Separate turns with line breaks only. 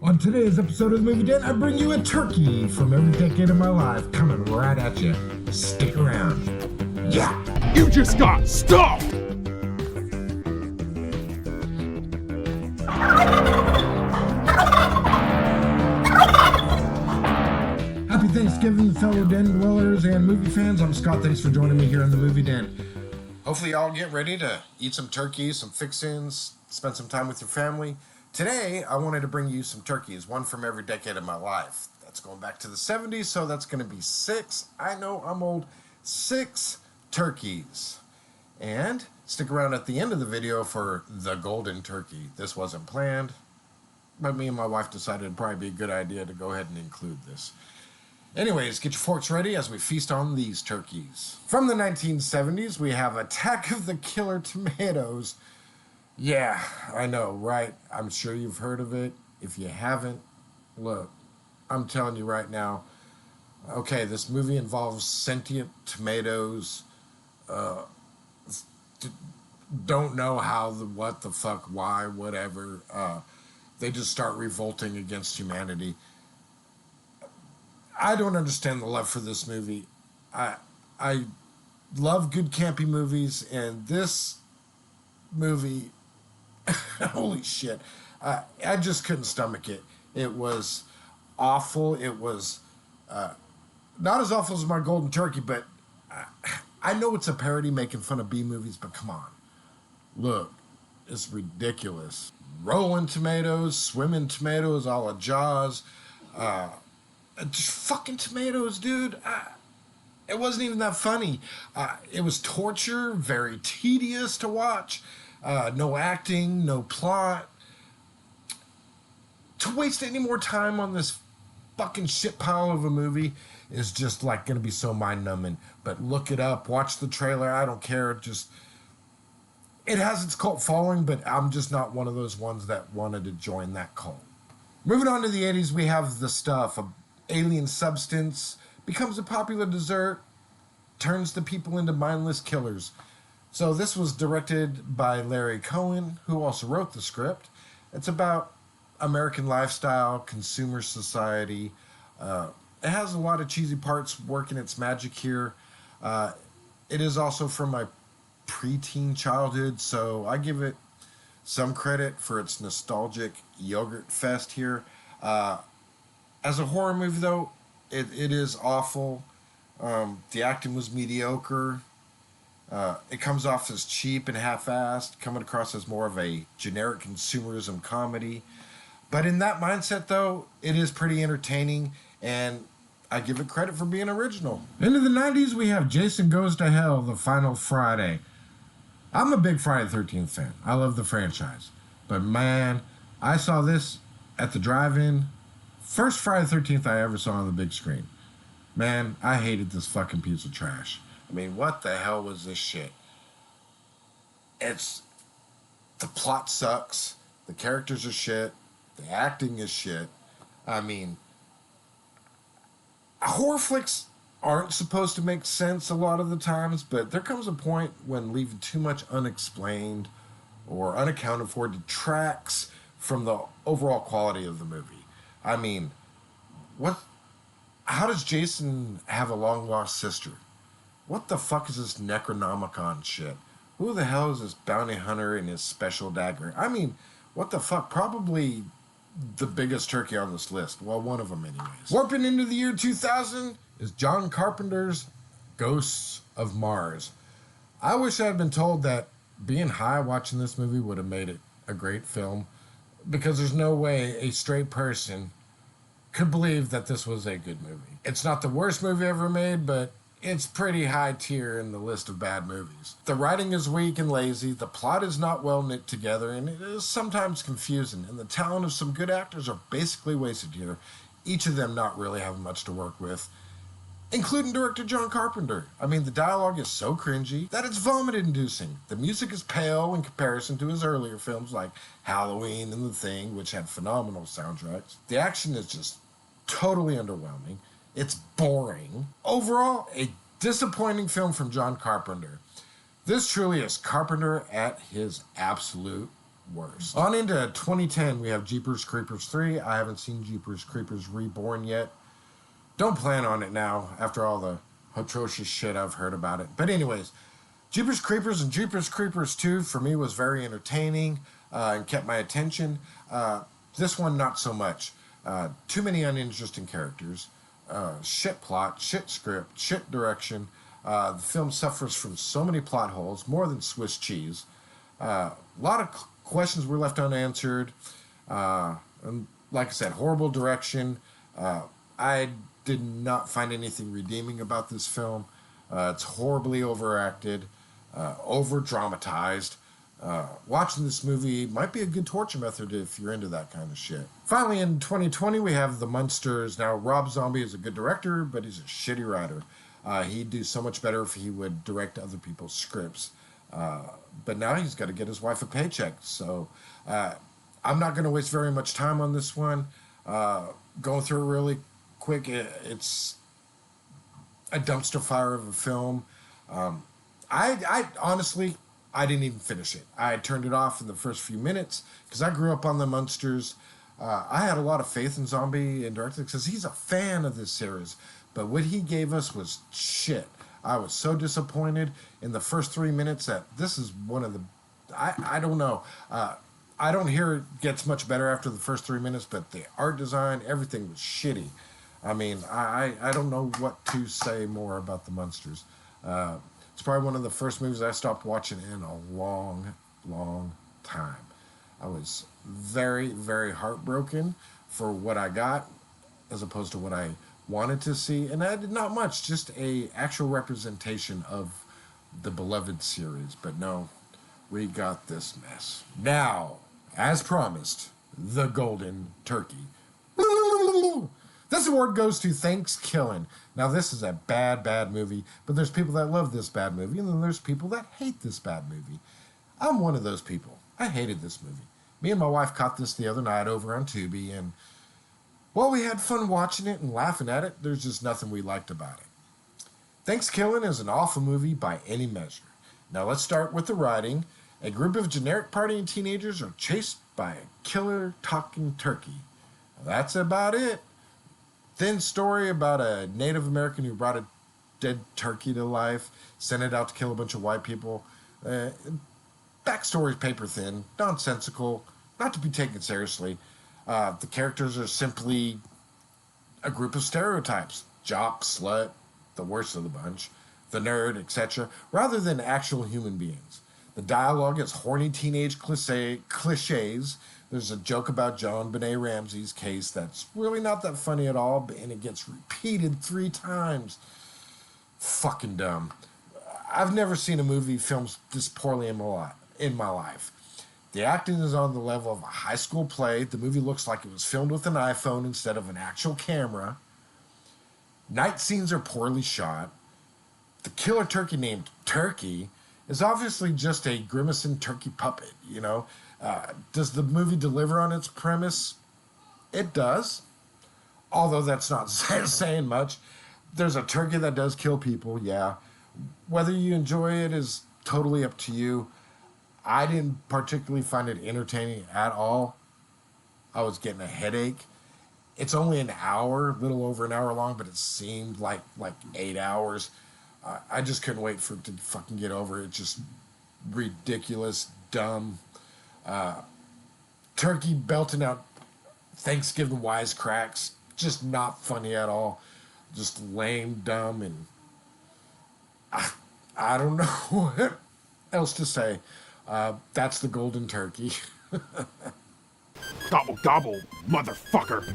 On today's episode of the Movie Den, I bring you a turkey from every decade of my life coming right at you. Stick around. Yeah!
You just got stuffed!
Happy Thanksgiving, fellow den dwellers and movie fans. I'm Scott. Thanks for joining me here in the Movie Den. Hopefully y'all get ready to eat some turkey, some fixins, spend some time with your family. Today, I wanted to bring you some turkeys, one from every decade of my life. That's going back to the 70s, so that's going to be 6. I know I'm old. 6 turkeys. And stick around at the end of the video for the golden turkey. This wasn't planned, but me and my wife decided it'd probably be a good idea to go ahead and include this. Anyways, get your forks ready as we feast on these turkeys. From the 1970s, we have Attack of the Killer Tomatoes. Yeah, I know, right? I'm sure you've heard of it. If you haven't, look, I'm telling you right now. Okay, this movie involves sentient tomatoes. Don't know how, what the fuck, why, whatever. They just start revolting against humanity. I don't understand the love for this movie. I love good campy movies, and this movie, holy shit, I just couldn't stomach it. It was awful. It was not as awful as my golden turkey, but I know it's a parody making fun of B movies, but come on. Look, it's ridiculous. Rolling tomatoes, swimming tomatoes, a la Jaws. Just fucking tomatoes, dude. It wasn't even that funny. It was torture, very tedious to watch. No acting, no plot. To waste any more time on this fucking shit pile of a movie is just like gonna be so mind-numbing. But look it up, watch the trailer. I don't care. It has its cult following, but I'm just not one of those ones that wanted to join that cult. Moving on to the 80s, we have The Stuff. An alien substance becomes a popular dessert, turns the people into mindless killers. So this was directed by Larry Cohen, who also wrote the script. It's about American lifestyle, consumer society. It has a lot of cheesy parts working its magic here. It is also from my preteen childhood, so I give it some credit for its nostalgic yogurt fest here. As a horror movie, though, it is awful. The acting was mediocre. It comes off as cheap and half-assed, coming across as more of a generic consumerism comedy. But in that mindset, though, it is pretty entertaining, and I give it credit for being original. Into the 90s, we have Jason Goes to Hell, The Final Friday. I'm a big Friday the 13th fan. I love the franchise. But man, I saw this at the drive-in. First Friday the 13th I ever saw on the big screen. Man, I hated this fucking piece of trash. I mean, what the hell was this shit? The plot sucks. The characters are shit. The acting is shit. I mean, horror flicks aren't supposed to make sense a lot of the times, but there comes a point when leaving too much unexplained or unaccounted for detracts from the overall quality of the movie. I mean, how does Jason have a long-lost sister? What the fuck is this Necronomicon shit? Who the hell is this bounty hunter and his special dagger? I mean, what the fuck? Probably the biggest turkey on this list. Well, one of them anyways. Warping into the year 2000 is John Carpenter's Ghosts of Mars. I wish I had been told that being high watching this movie would have made it a great film, because there's no way a straight person could believe that this was a good movie. It's not the worst movie ever made, but it's pretty high tier in the list of bad movies. The writing is weak and lazy, the plot is not well knit together, and it is sometimes confusing, and the talent of some good actors are basically wasted here, each of them not really having much to work with, including director John Carpenter. I mean, the dialogue is so cringy that it's vomit-inducing. The music is pale in comparison to his earlier films like Halloween and The Thing, which had phenomenal soundtracks. The action is just totally underwhelming. It's boring. Overall, a disappointing film from John Carpenter. This truly is Carpenter at his absolute worst. On into 2010, we have Jeepers Creepers 3. I haven't seen Jeepers Creepers Reborn yet. Don't plan on it now after all the atrocious shit I've heard about it. But anyways, Jeepers Creepers and Jeepers Creepers 2 for me was very entertaining and kept my attention. This one, not so much. Too many uninteresting characters. Shit plot, shit script, shit direction. The film suffers from so many plot holes, more than Swiss cheese. A lot of questions were left unanswered. And like I said, horrible direction. I did not find anything redeeming about this film. It's horribly overacted, over dramatized. Watching this movie might be a good torture method if you're into that kind of shit. Finally, in 2020, we have The Munsters. Now, Rob Zombie is a good director, but he's a shitty writer. He'd do so much better if he would direct other people's scripts. But now he's got to get his wife a paycheck. So I'm not going to waste very much time on this one. Going through it really quick, it's a dumpster fire of a film. I honestly, I didn't even finish it. I turned it off in the first few minutes because I grew up on The Munsters. I had a lot of faith in Zombie and director because he's a fan of this series. But what he gave us was shit. I was so disappointed in the first 3 minutes that this is one of the... I don't know. I don't hear it gets much better after the first 3 minutes, but the art design, everything was shitty. I mean, I don't know what to say more about The Munsters. It's probably one of the first movies I stopped watching in a long, long time. I was very, very heartbroken for what I got as opposed to what I wanted to see. And I did not much, just a actual representation of the beloved series. But no, we got this mess. Now, as promised, the Golden Turkey. This award goes to Thanksgiving. Now, this is a bad, bad movie, but there's people that love this bad movie, and then there's people that hate this bad movie. I'm one of those people. I hated this movie. Me and my wife caught this the other night over on Tubi, and while we had fun watching it and laughing at it, there's just nothing we liked about it. Thanksgiving is an awful movie by any measure. Now, let's start with the writing. A group of generic partying teenagers are chased by a killer talking turkey. That's about it. Thin story about a Native American who brought a dead turkey to life, sent it out to kill a bunch of white people. Backstory's paper thin, nonsensical, not to be taken seriously. The characters are simply a group of stereotypes. Jock, slut, the worst of the bunch, the nerd, etc., rather than actual human beings. The dialogue is horny teenage cliches. There's a joke about John Benet Ramsey's case that's really not that funny at all, and it gets repeated 3 times. Fucking dumb. I've never seen a movie filmed this poorly in my life. The acting is on the level of a high school play. The movie looks like it was filmed with an iPhone instead of an actual camera. Night scenes are poorly shot. The killer turkey named Turkey is obviously just a grimacing turkey puppet, you know. Does the movie deliver on its premise? It does. Although that's not saying much. There's a turkey that does kill people, yeah. Whether you enjoy it is totally up to you. I didn't particularly find it entertaining at all. I was getting a headache. It's only an hour, a little over an hour long, but it seemed like 8 hours. I just couldn't wait for it to fucking get over. It's just ridiculous, dumb. Turkey belting out Thanksgiving wisecracks. Just not funny at all. Just lame, dumb, and I don't know what else to say. That's the Golden Turkey.
Gobble gobble, motherfucker.